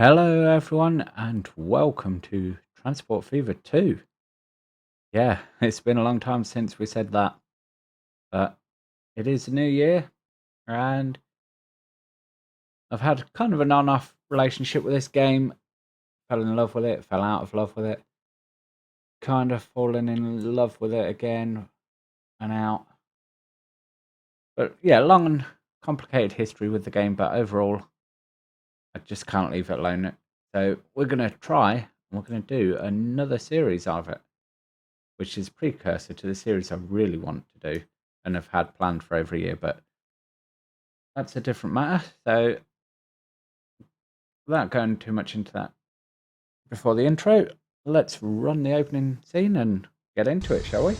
Hello, everyone, and welcome to Transport Fever 2. Yeah, it's been a long time since we said that, but it is a new year, and I've had kind of an on off relationship with this game. Fell in love with it, fell out of love with it, kind of fallen in love with it again and out. But yeah, long and complicated history with the game, but overall, I just can't leave it alone. So we're going to try, and we're going to do another series of it, which is precursor to the series I really want to do and have had planned for every year, but that's a different matter. So without going too much into that before the intro, let's run the opening scene and get into it, shall we?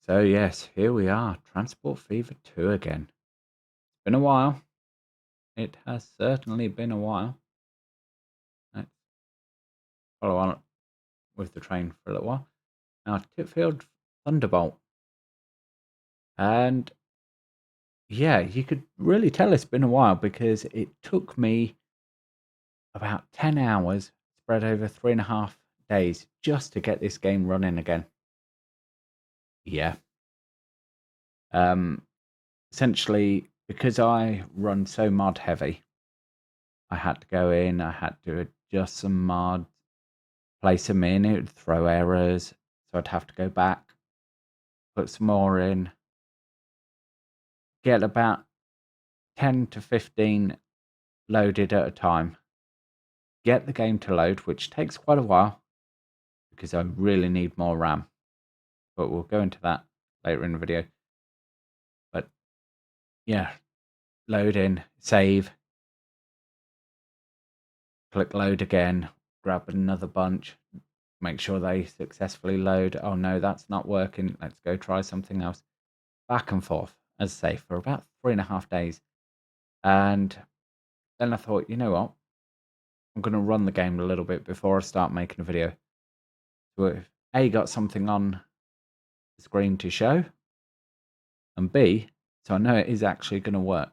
So yes, here we are, Transport Fever 2 again. It's been a while. It has certainly been a while. Let's follow on with the train for a little while. Now, Titfield Thunderbolt. And yeah, you could really tell it's been a while because it took me about 10 hours spread over 3.5 days just to get this game running again. Yeah. Um, Essentially, because I run so mod heavy, I had to go in, I had to adjust some mods, place them in, it would throw errors. So I'd have to go back, put some more in, get about 10 to 15 loaded at a time, get the game to load, which takes quite a while because I really need more RAM. But we'll go into that later in the video. But yeah, load in, save, click load again, grab another bunch, make sure they successfully load. Oh no, that's not working. Let's go try something else. Back and forth, as I say, for about 3.5 days. And then I thought, you know what? I'm going to run the game a little bit before I start making a video. So if A, got something on the screen to show, and B, so I know it is actually going to work.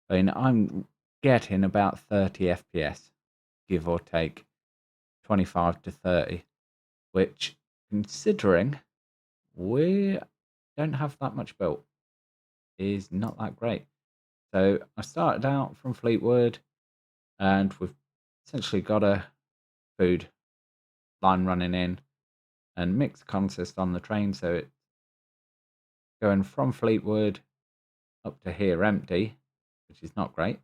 I mean, I'm getting about 30 FPS, give or take 25 to 30, which, considering we don't have that much built, is not that great. So I started out from Fleetwood, and we've essentially got a food line running in and mixed consist on the train, so it's going from Fleetwood up to here empty, which is not great.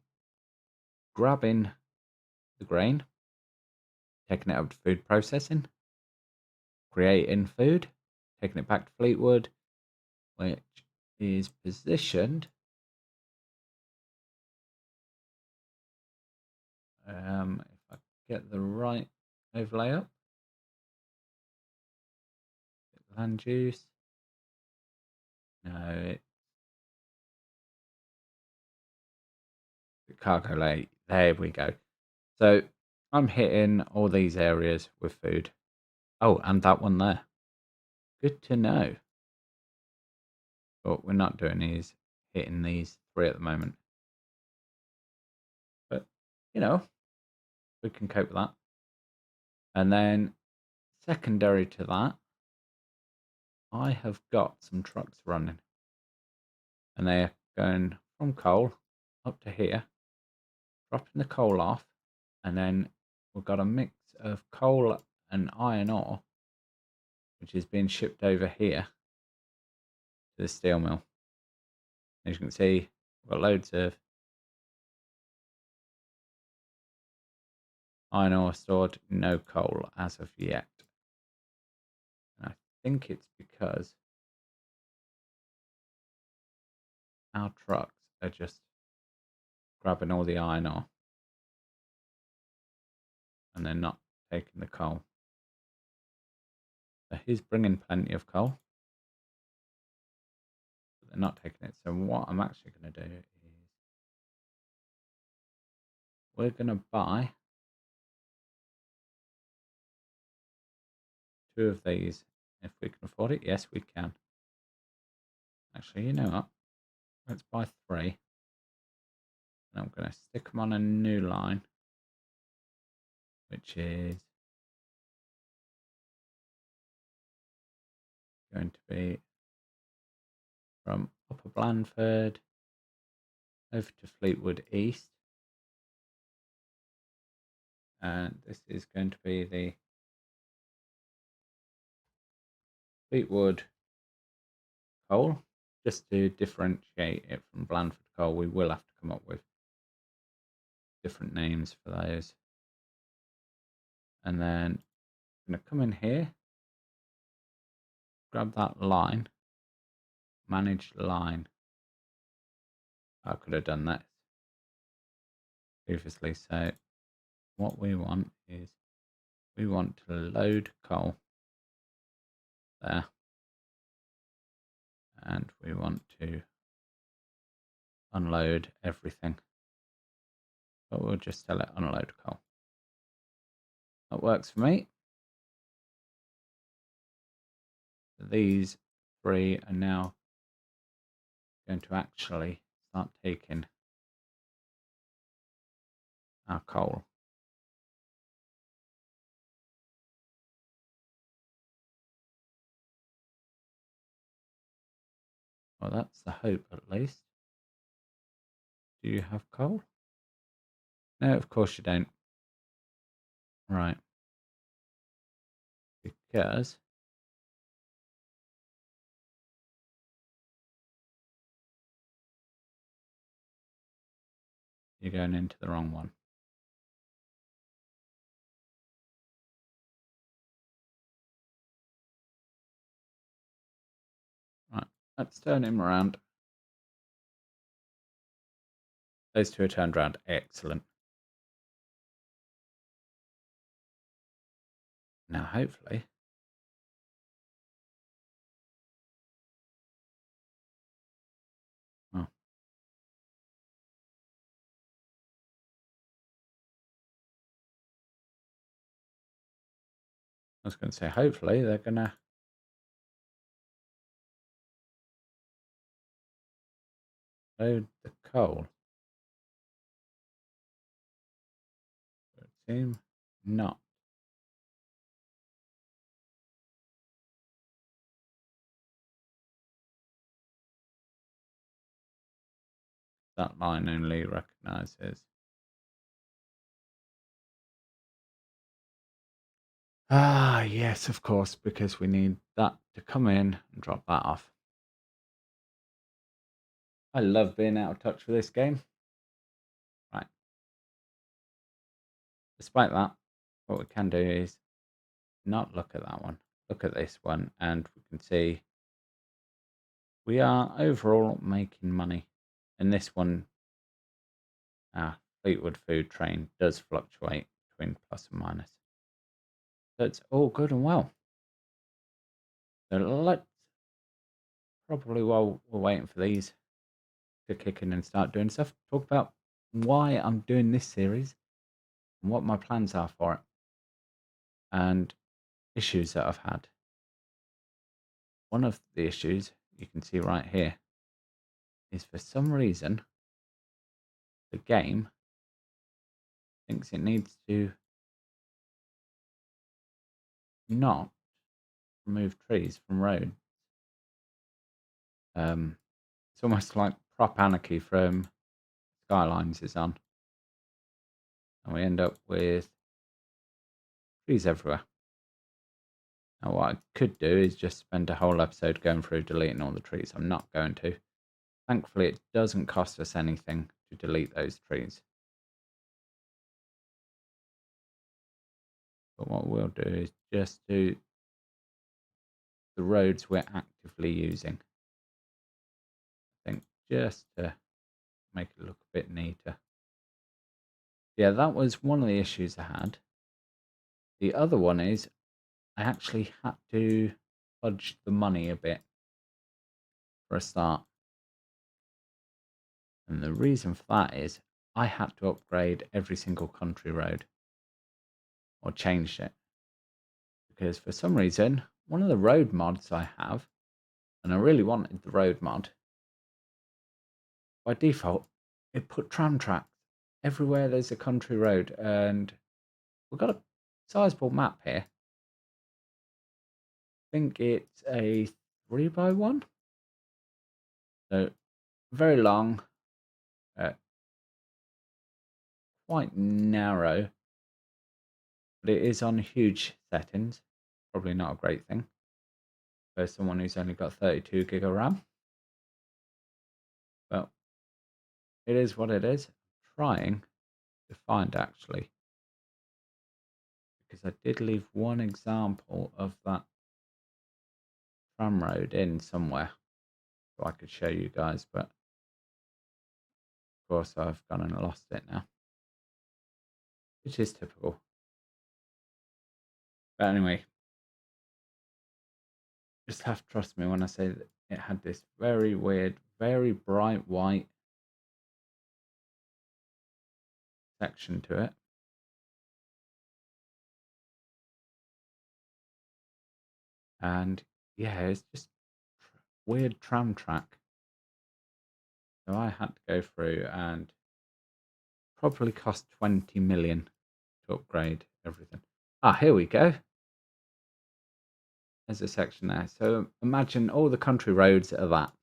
Grabbing the grain, taking it up to food processing, creating food, taking it back to Fleetwood, which is positioned if I get the right overlay up, land use. No, it's the cargo lay. There we go. So I'm hitting all these areas with food. Oh, and that one there. Good to know. What we're not doing is hitting these 3 at the moment. But, you know, we can cope with that. And then secondary to that, I have got some trucks running. And they're going from coal up to here, dropping the coal off. And then we've got a mix of coal and iron ore, which is being shipped over here to the steel mill. As you can see, we've got loads of iron ore stored, no coal as of yet. And I think it's because our trucks are just grabbing all the iron ore and they're not taking the coal. So he's bringing plenty of coal. But they're not taking it. So what I'm actually going to do is we're going to buy 2 of these if we can afford it. Yes, we can. Actually, you know what? Let's buy 3. And I'm going to stick them on a new line, which is going to be from Upper Blandford over to Fleetwood East. And this is going to be the Fleetwood coal. Just to differentiate it from Blandford coal, we will have to come up with different names for those. And then I'm going to come in here, grab that line, manage line. I could have done that previously. So what we want is we want to load coal there, and we want to unload everything, but we'll just tell it unload coal. That works for me. These 3 are now going to actually start taking our coal. Well, that's the hope, at least. Do you have coal? No, of course you don't. Right. Because you're going into the wrong one. Right, let's turn him around. Those 2 are turned around. Excellent. Now, hopefully, oh, I was going to say, hopefully, they're going to load the coal. It seems not. That line only recognizes. Ah, yes, of course, because we need that to come in and drop that off. I love being out of touch with this game. Right. Despite that, what we can do is not look at that one. Look at this one, and we can see we are overall making money. And this one, our Fleetwood food train does fluctuate between plus and minus. So it's all good and well. So let's probably, while we're waiting for these to kick in and start doing stuff, talk about why I'm doing this series and what my plans are for it and issues that I've had. One of the issues you can see right here is, for some reason, the game thinks it needs to not remove trees from road. It's almost like Prop Anarchy from Skylines is on, and we end up with trees everywhere. Now, what I could do is just spend a whole episode going through deleting all the trees. I'm not going to. Thankfully, it doesn't cost us anything to delete those trees. But what we'll do is just do the roads we're actively using. I think just to make it look a bit neater. Yeah, that was one of the issues I had. The other one is I actually had to fudge the money a bit for a start. And the reason for that is I had to upgrade every single country road or changed it. Because for some reason, one of the road mods I have, and I really wanted the road mod, by default, it put tram tracks everywhere there's a country road. And we've got a sizable map here. I think it's a 3x1. So very long, quite narrow, but it is on huge settings. Probably not a great thing for someone who's only got 32 gig of RAM. But it is what it is. I'm trying to find actually, because I did leave one example of that tram road in somewhere so I could show you guys, but of course I've gone and lost it now, which is typical. But anyway, just have to trust me when I say that it had this very weird, very bright white section to it. And yeah, it's just weird tram track. So I had to go through and probably cost 20 million to upgrade everything. Ah, here we go. There's a section there. So imagine all the country roads are that.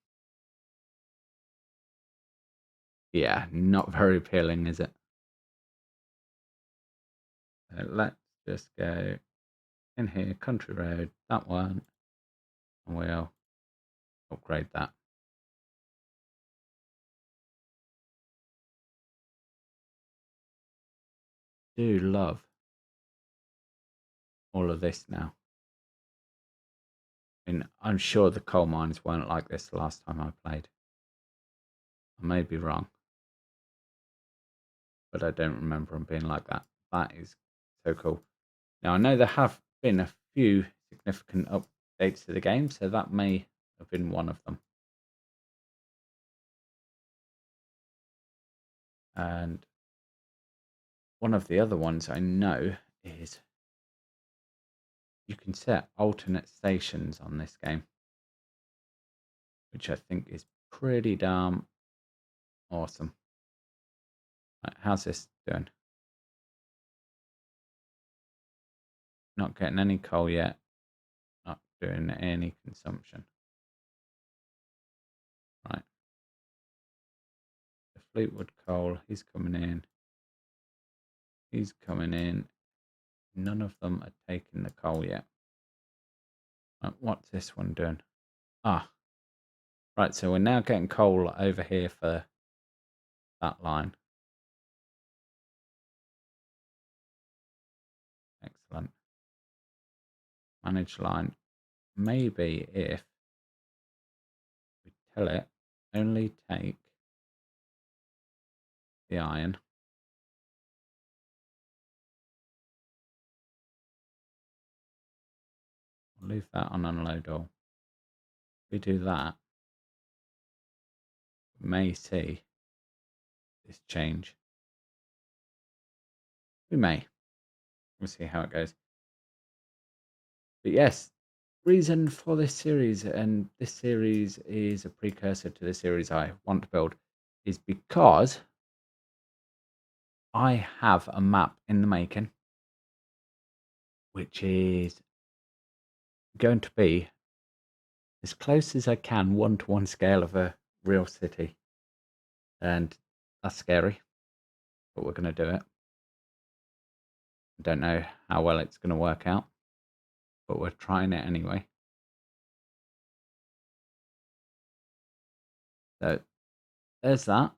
Yeah, not very appealing, is it? So let's just go in here, country road, that one, and we'll upgrade that. Do love all of this now. And I'm sure the coal mines weren't like this the last time I played. I may be wrong, but I don't remember them being like that. That is so cool. Now, I know there have been a few significant updates to the game, so that may have been one of them. And one of the other ones I know is you can set alternate stations on this game, which I think is pretty damn awesome. Right, how's this doing? Not getting any coal yet. Not doing any consumption. Right. The Fleetwood coal, he's coming in. He's coming in. None of them are taking the coal yet. Right, what's this one doing? Ah. Right, so we're now getting coal over here for that line. Excellent. Manage line. Maybe if we tell it only take the iron. We'll leave that on unload all. If we do that, we may see this change. We may. We'll see how it goes. But yes, reason for this series, and this series is a precursor to the series I want to build, is because I have a map in the making, which is going to be as close as I can one-to-one scale of a real city. And that's scary, but we're going to do it. I don't know how well it's going to work out, but we're trying it anyway. So there's that.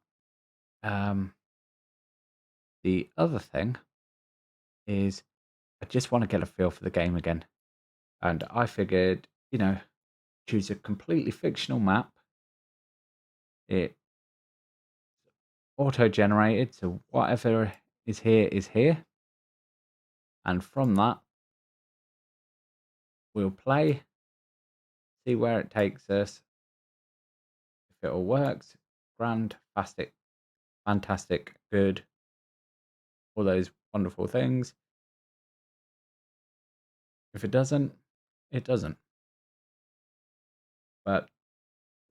The other thing is I just want to get a feel for the game again. And I figured, choose a completely fictional map. It auto-generated, so whatever is here is here. And from that, we'll play, see where it takes us. If it all works, grand, fantastic, good, all those wonderful things. If it doesn't, it doesn't. But,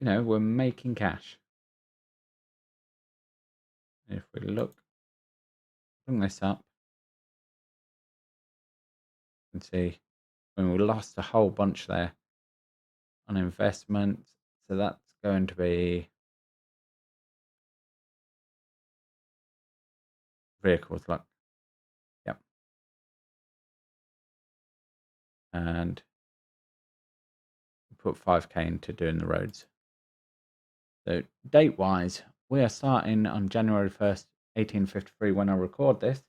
we're making cash. If we bring this up and see, when we lost a whole bunch there on investment. So that's going to be vehicles, look. Yep. And put 5k into doing the roads. So date-wise, we are starting on January 1st, 1853 when I record this.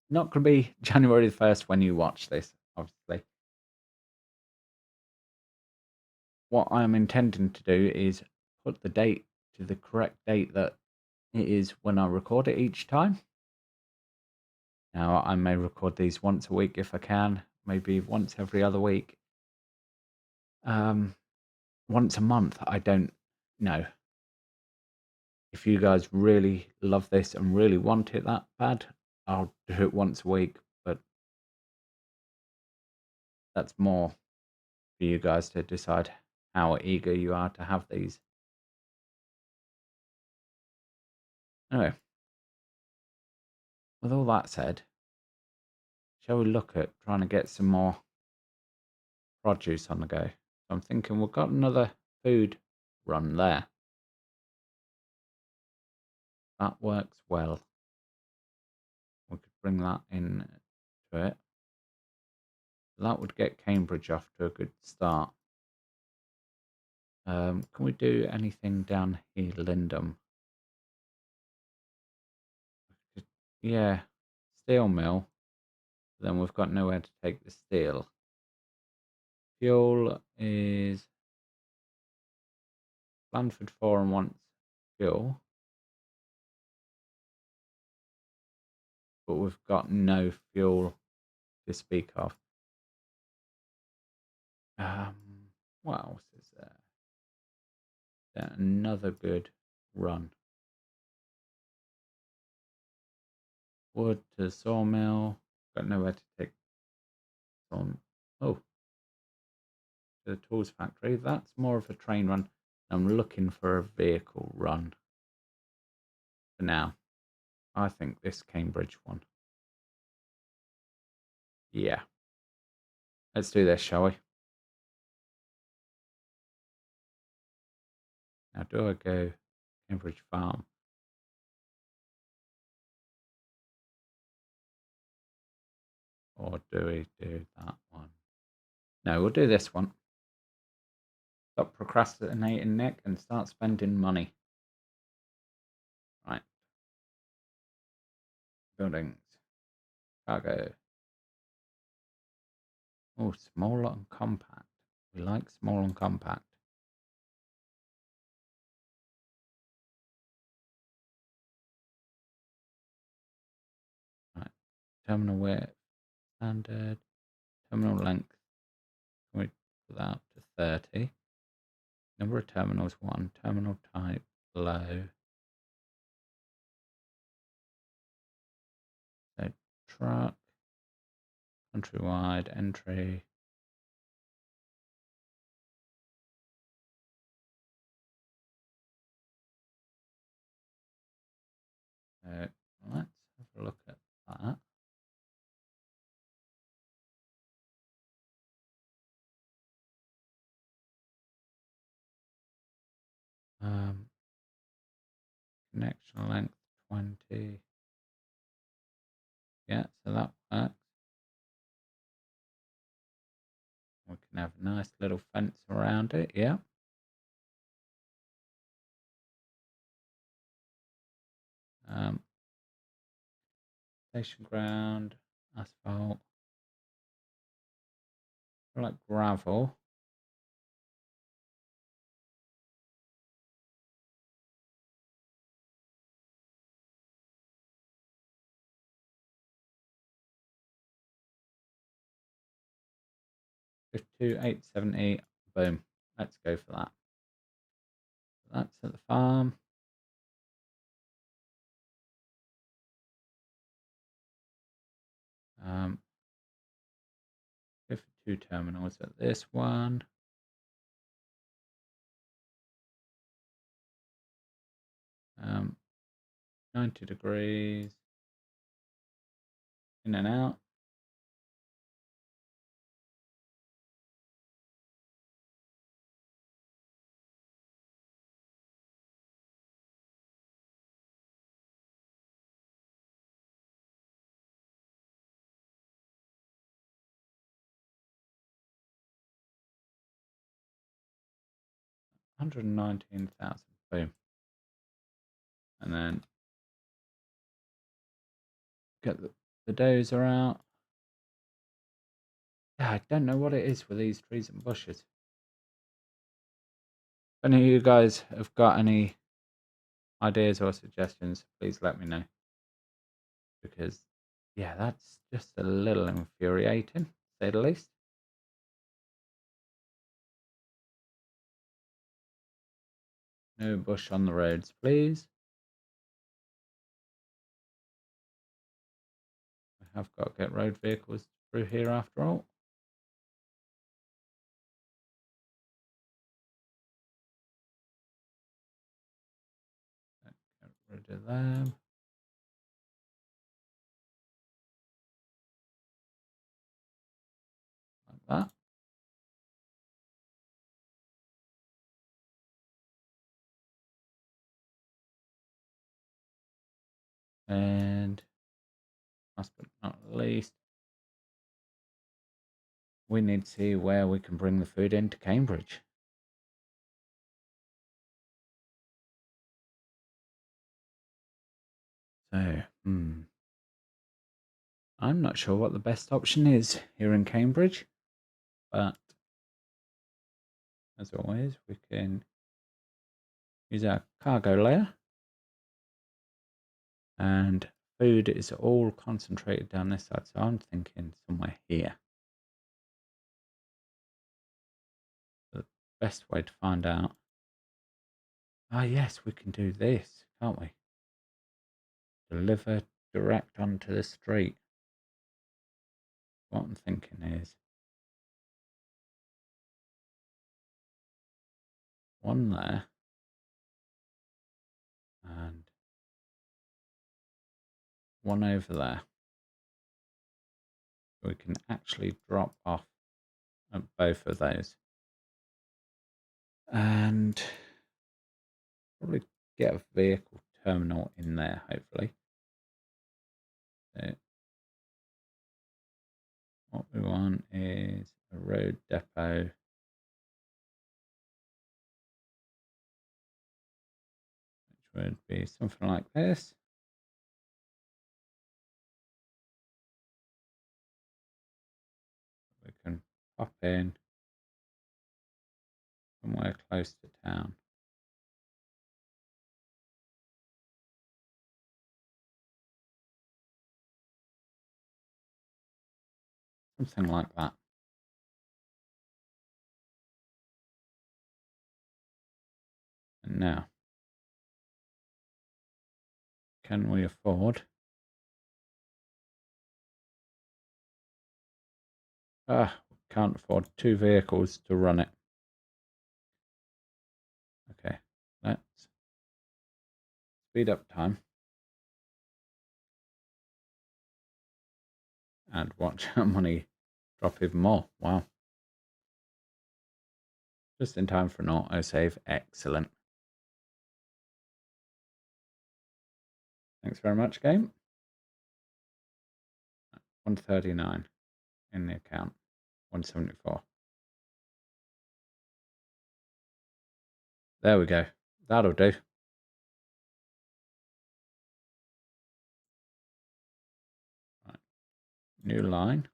Not going to be January the 1st when you watch this, obviously. What I'm intending to do is put the date to the correct date that it is when I record it each time. Now, I may record these once a week if I can, maybe once every other week. Once a month, I don't know. If you guys really love this and really want it that bad, I'll do it once a week, but that's more for you guys to decide how eager you are to have these. Anyway, with all that said, shall we look at trying to get some more produce on the go? I'm thinking we've got another food run there. That works well. We could bring that in to it. That would get Cambridge off to a good start. Can we do anything down here, Lindum? Yeah, steel mill. Then we've got nowhere to take the steel. Fuel is Blandford Forum wants fuel, but we've got no fuel to speak of. What else is there? Another good run. Wood to sawmill. Got nowhere to take on. Oh, to the tools factory. That's more of a train run. I'm looking for a vehicle run for now. I think this Cambridge one. Yeah. Let's do this, shall we? Now, do I go Cambridge Farm? Or do we do that one? No, we'll do this one. Stop procrastinating, Nick, and start spending money. Right. Buildings. Cargo. Oh, small and compact. We like small and compact. Right. Terminal width. Standard. Terminal length. Can we put that up to 30? Number of terminals, 1. Terminal type, low. So, truck. Countrywide, entry. Let's have a look at that. Connection length 20. Yeah, so that works. We can have a nice little fence around it. Yeah. Station ground, asphalt. I like gravel. 52, 870. Boom. Let's go for that. That's at the farm. 52 terminals at this one. 90 degrees. In and out. $119,000. Boom. And then get the dozer out. Yeah, I don't know what it is with these trees and bushes. If any of you guys have got any ideas or suggestions, please let me know. Because, yeah, that's just a little infuriating, to say the least. No bush on the roads, please. I have got to get road vehicles through here after all. Get rid of them. Like that. And last but not least, we need to see where we can bring the food into Cambridge. So, I'm not sure what the best option is here in Cambridge, but as always, we can use our cargo layer, and food is all concentrated down this side, so I'm thinking somewhere here. The best way to find out. Ah, yes, we can do this, can't we? Deliver direct onto the street. What I'm thinking is one there and one over there. We can actually drop off at both of those and probably get a vehicle terminal in there, hopefully. So what we want is a road depot. Which would be something like this. We can pop in somewhere close to town. Something like that. And now, can we afford? We can't afford 2 vehicles to run it. Okay, let's speed up time and watch our money drop even more. Wow. Just in time for an autosave. Excellent. Thanks very much, game. 139 in the account. 174. There we go. That'll do. Right. New line.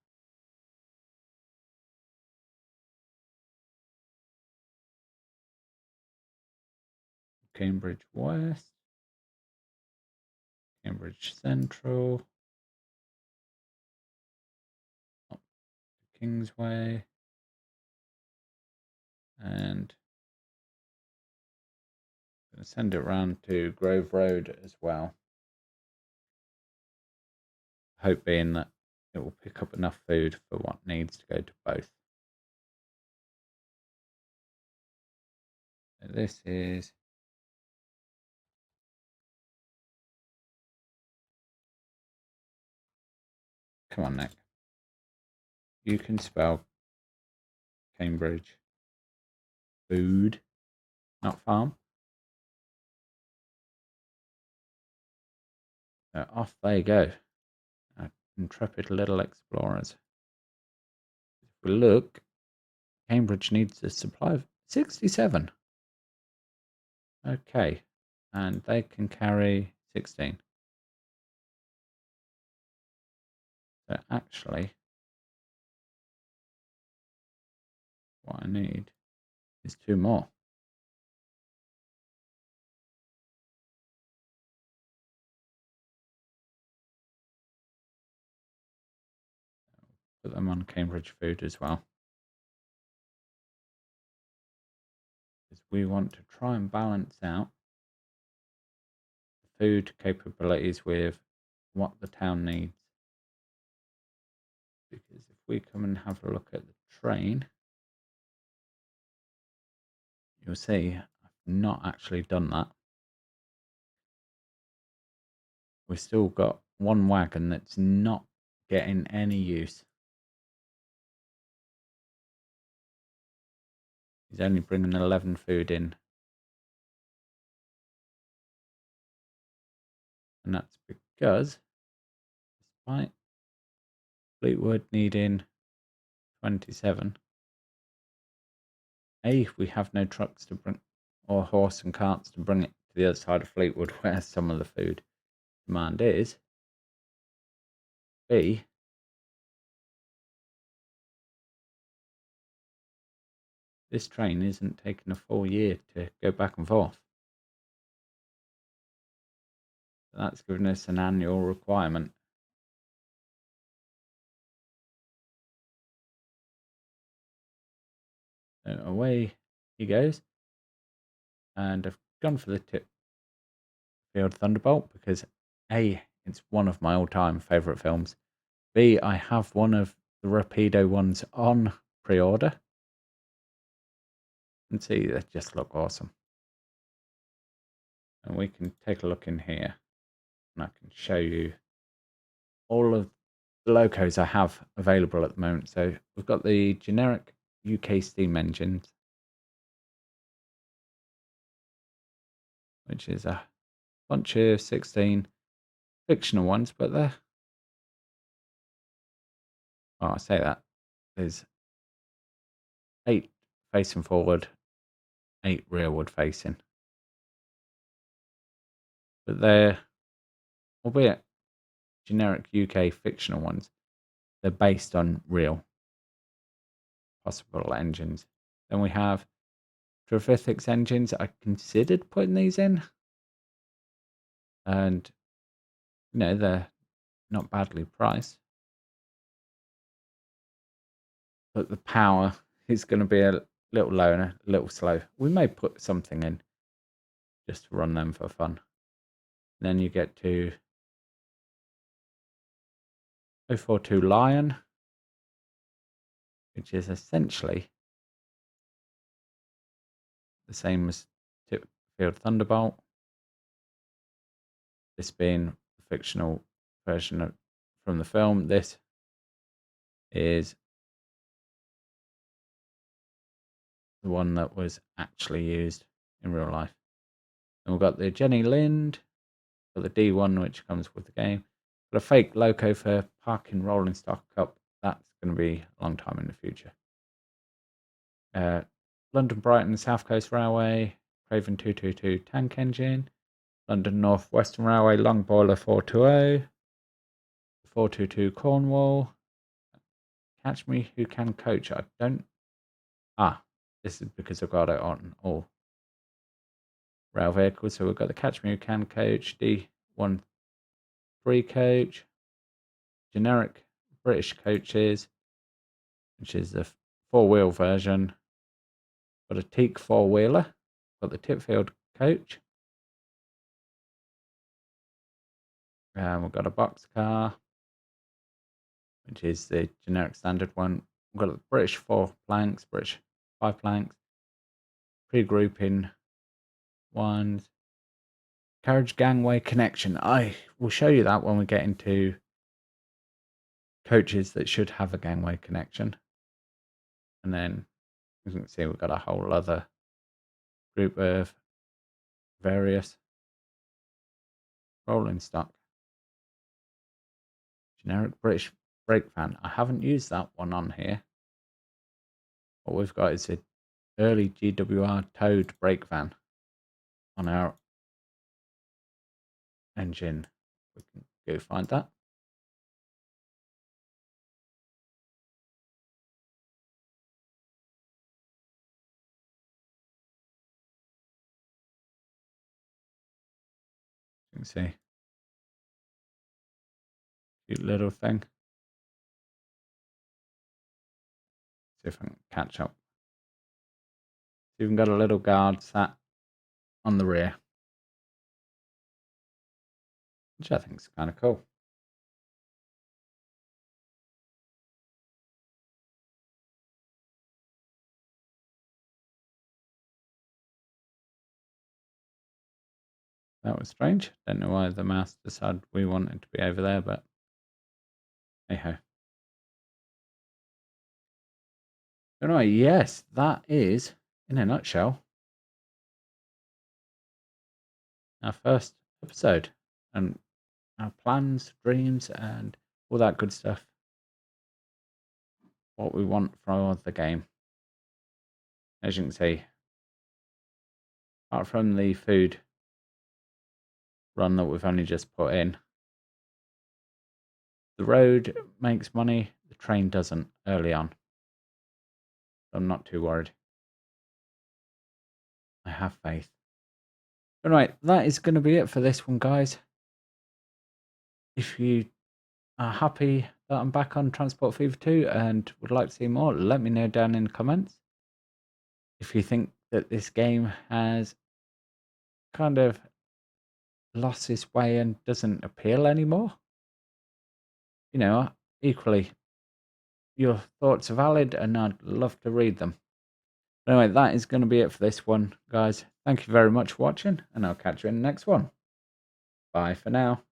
Cambridge West. Cambridge Central. Up to Kingsway. And I'm going to send it around to Grove Road as well. Hope being that it will pick up enough food for what needs to go to both. So this is come on, Nick. You can spell Cambridge food, not farm. So off they go. Intrepid little explorers. If we look, Cambridge needs a supply of 67. Okay, and they can carry 16. So actually, what I need is 2 more. Put them on Cambridge food as well. Because we want to try and balance out the food capabilities with what the town needs. Because if we come and have a look at the train, you'll see I've not actually done that. We've still got one wagon that's not getting any use. He's only bringing 11 food in. And that's because, despite Fleetwood needing 27, we have no trucks to bring, or horse and carts to bring it to the other side of Fleetwood where some of the food demand is. B, this train isn't taking a full year to go back and forth. That's given us an annual requirement. So away he goes. And I've gone for the Field Thunderbolt because A, it's one of my all-time favourite films. B, I have one of the Rapido ones on pre-order. And C, they just look awesome. And we can take a look in here. And I can show you all of the locos I have available at the moment. So we've got the generic UK steam engines, which is a bunch of 16 fictional ones, but they're... Oh, I say that. There's 8 facing forward, 8 rearward facing. But they're, albeit generic UK fictional ones, they're based on real possible engines. Then we have Trevithick's engines. I considered putting these in. And, you know, they're not badly priced. But the power is going to be a little low and a little slow. We may put something in just to run them for fun. And then you get to 042 Lion, which is essentially the same as Field Thunderbolt. This being the fictional version from the film. This is the one that was actually used in real life. And we've got the Jenny Lind, got the D1, which comes with the game. Got a fake loco for Parking Rolling Stock Cup. That's going to be a long time in the future. London Brighton South Coast Railway, Craven 222 tank engine. London North Western Railway long boiler 420. 422 Cornwall. Catch Me Who Can Coach. I don't... this is because I've got it on all rail vehicles. So we've got the Catch Me Who Can Coach, D13 coach, generic British coaches, which is the 4-wheel version. Got a teak four-wheeler. Got the Tipfield coach. We've got a box car, which is the generic standard one. We've got the British 4 planks, British 5 planks, pre-grouping ones, carriage gangway connection. I will show you that when we get into coaches that should have a gangway connection. And then, as you can see, we've got a whole other group of various rolling stock. Generic British brake van. I haven't used that one on here. What we've got is an early GWR towed brake van on our engine. We can go find that. You can see. Cute little thing. See if I can catch up. It's even got a little guard sat on the rear, which I think is kind of cool. That was strange. Don't know why the mouse decided we wanted to be over there, but hey ho. Anyway, yes, that is, in a nutshell, our first episode and our plans, dreams, and all that good stuff. What we want for the game. As you can see, apart from the food run that we've only just put in, the road makes money, the train doesn't early on. I'm not too worried. I have faith. Anyway, that is going to be it for this one, guys. If you are happy that I'm back on Transport Fever 2 and would like to see more, let me know down in the comments. If you think that this game has kind of lost its way and doesn't appeal anymore, you know, equally, your thoughts are valid and I'd love to read them. Anyway, that is going to be it for this one, guys. Thank you very much for watching, and I'll catch you in the next one. Bye for now.